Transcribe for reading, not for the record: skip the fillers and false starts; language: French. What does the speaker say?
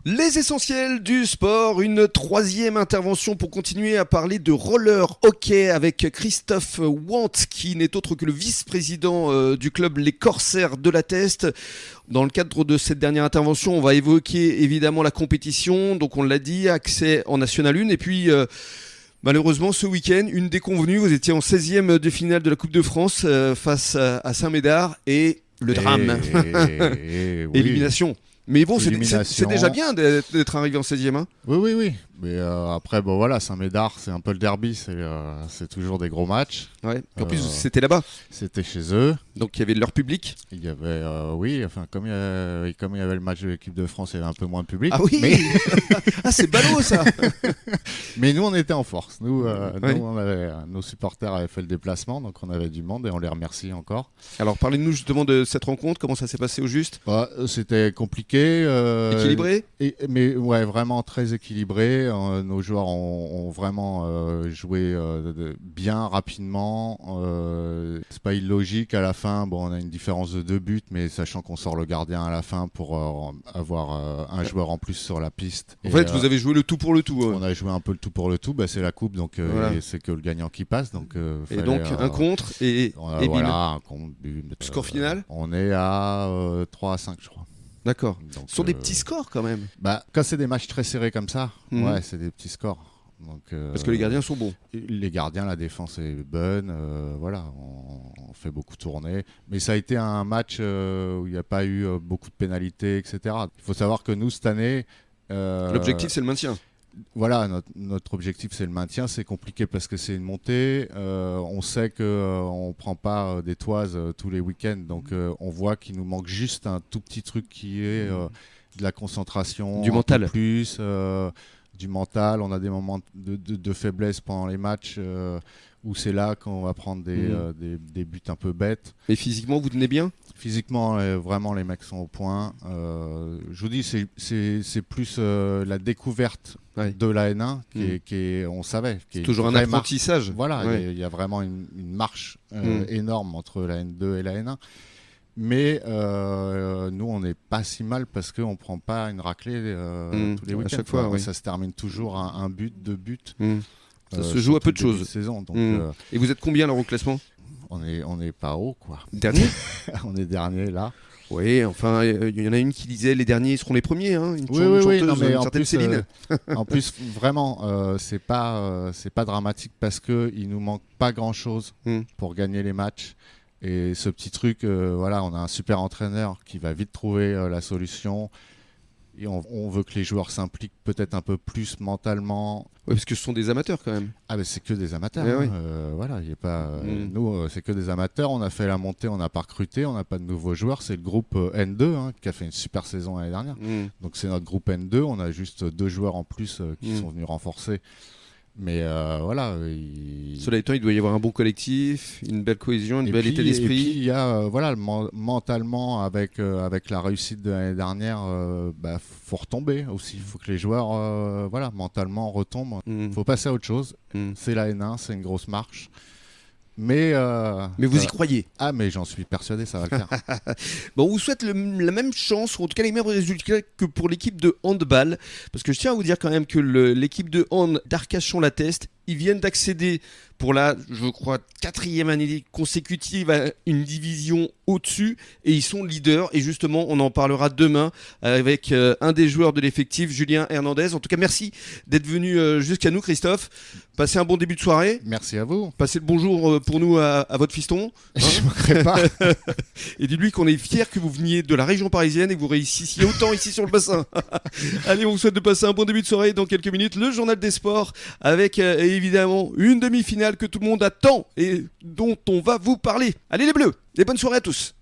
Les essentiels du sport, une troisième intervention pour continuer à parler de roller hockey avec Christophe Want, qui n'est autre que le vice-président du club Les Corsaires de la Teste. Dans le cadre de cette dernière intervention, on va évoquer évidemment la compétition, donc on l'a dit, accès en National 1, et puis malheureusement ce week-end, une déconvenue, vous étiez en 16e de finale de la Coupe de France face à Saint-Médard, et le drame, oui. Élimination. Mais bon, c'est Élimination. déjà bien d'être arrivé en 16e. Hein. Oui. Mais après, bon voilà, Saint-Médard, c'est un peu le derby, c'est toujours des gros matchs. Ouais. En plus, c'était là-bas. C'était chez eux. Donc il y avait leur public. Il y avait, comme il y avait le match de l'équipe de France, il y avait un peu moins de public. Ah oui. Mais... Ah, c'est ballot ça. Mais nous, on était en force. Nous, Ouais. nos supporters avaient fait le déplacement, donc on avait du monde et on les remercie encore. Alors parlez-nous justement de cette rencontre, comment ça s'est passé au juste. C'était compliqué. Équilibré. Mais ouais, vraiment très équilibré. Nos joueurs ont vraiment joué bien rapidement. C'est pas illogique à la fin. Bon, on a une différence de 2 buts, mais sachant qu'on sort le gardien à la fin pour avoir un joueur en plus sur la piste. En fait, vous avez joué le tout pour le tout. On a joué un peu le tout pour le tout. C'est la coupe, donc Voilà. et c'est que le gagnant qui passe. Donc, Et donc un contre et bim. voilà, un contre, but. Score final. On est à 3-5, je crois. D'accord. Donc, Ce sont des petits scores quand même. Quand c'est des matchs très serrés comme ça, Mhm. c'est des petits scores. Donc, Parce que les gardiens sont bons. les gardiens, la défense est bonne. On fait beaucoup tourner. Mais ça a été un match où il n'y a pas eu beaucoup de pénalités, etc. Il faut savoir que nous, cette année... L'objectif, c'est le maintien. Voilà, notre objectif, c'est le maintien. C'est compliqué parce que c'est une montée. On sait qu'on ne prend pas des toises tous les week-ends. Donc, on voit qu'il nous manque juste un tout petit truc qui est de la concentration. Du un mental. peu plus, du mental. On a des moments de faiblesse pendant les matchs où c'est là qu'on va prendre des buts un peu bêtes. Et physiquement, vous tenez bien. Physiquement, vraiment, les mecs sont au point. Je vous dis, c'est plus la découverte de la N1 qui est, on savait. C'est toujours un apprentissage. Voilà, Ouais. il y a vraiment une marche énorme entre la N2 et la N1. Mais nous, on n'est pas si mal parce qu'on ne prend pas une raclée tous les À week-ends. chaque fois, oui. Ça se termine toujours à un but, 2 buts. Ça se joue à peu de surtout début choses. saison, donc, Et vous êtes combien alors au classement? on est pas haut, quoi. Dernier. On est dernier là. Oui, enfin, il y en a une qui disait les derniers seront les premiers. Hein, une Oui, chanteuse, non, mais une en certaine plus, Céline. En plus, vraiment, c'est pas dramatique parce que il nous manque pas grand chose pour gagner les matchs. Et ce petit truc, on a un super entraîneur qui va vite trouver la solution. Et on veut que les joueurs s'impliquent peut-être un peu plus mentalement. Oui, parce que ce sont des amateurs quand même. Ah, mais c'est que des amateurs. Eh hein. oui. Il y a pas. Nous, c'est que des amateurs. On a fait la montée, on n'a pas recruté, on n'a pas de nouveaux joueurs. C'est le groupe N2 qui a fait une super saison l'année dernière. Donc c'est notre groupe N2. On a juste 2 joueurs en plus qui sont venus renforcer. Mais Cela étant, il doit y avoir un bon collectif, une belle cohésion, une belle état Et d'esprit. puis il y a mentalement avec la réussite de l'année dernière, faut retomber aussi. Il faut que les joueurs mentalement retombent. Faut passer à autre chose. C'est la N1, c'est une grosse marche. Mais vous y croyez? Ah, mais j'en suis persuadé, ça va le faire. Bon, on vous souhaite la même chance, ou en tout cas les mêmes résultats que pour l'équipe de handball. Parce que je tiens à vous dire quand même que l'équipe de hand d'Arcachon-La Teste, ils viennent d'accéder pour la, je crois, 4e année consécutive à une division au-dessus. Et ils sont leaders. Et justement, on en parlera demain avec un des joueurs de l'effectif, Julien Hernandez. En tout cas, merci d'être venu jusqu'à nous, Christophe. Passez un bon début de soirée. Merci à vous. Passez le bonjour pour nous à votre fiston. Je ne manquerai pas. Et dites-lui qu'on est fiers que vous veniez de la région parisienne et que vous réussissiez autant ici sur le bassin. Allez, on vous souhaite de passer un bon début de soirée. Dans quelques minutes, le journal des sports avec évidemment une demi-finale que tout le monde attend et dont on va vous parler. Allez les Bleus, et bonne soirée à tous.